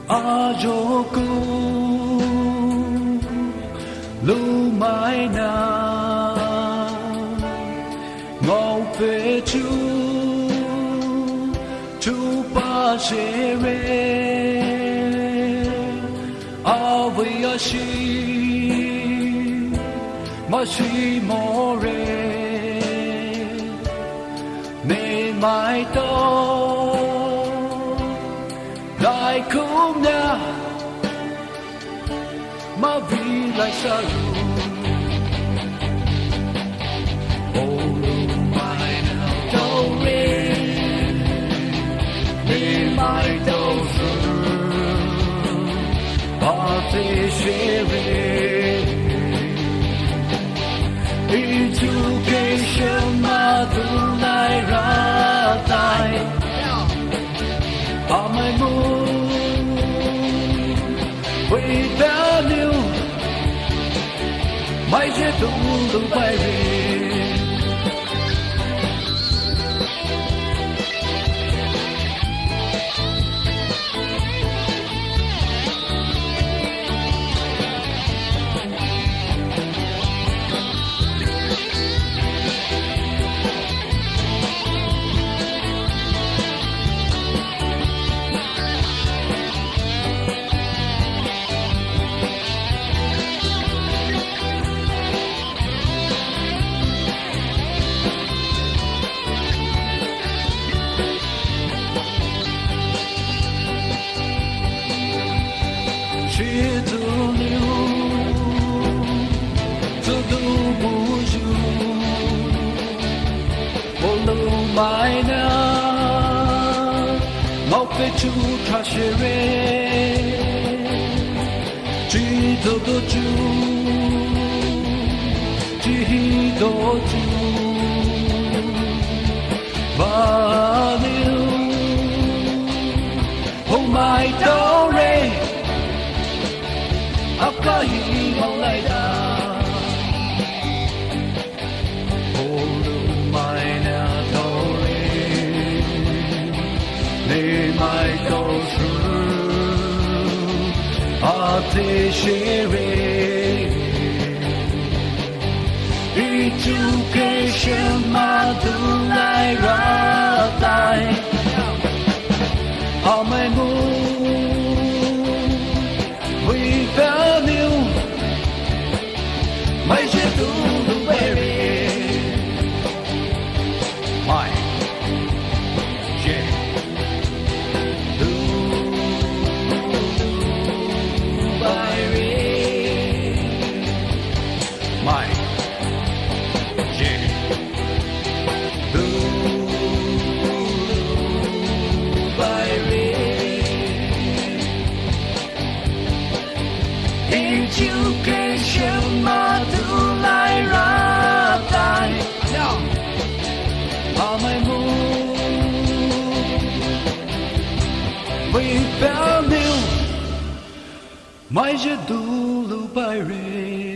ajoku lumai na ngau pe chu pa se re aviashi mashi more me mai to lại cũng nha mà vì lại sao oh mai nào đâu re me mai đâu ba thế share education mà tu lại ra tai my moon without you mai je tu lu bai re mai na ngau pe chu tha she re chi do chu chi do chu ba liu oh my do re ap ka hi mau lai da mai đâu a te share education mà tu lại ra tai how my moon without you mai je tu lu very mai education mà tu lại ra tai my moon without you mai je du lu bai re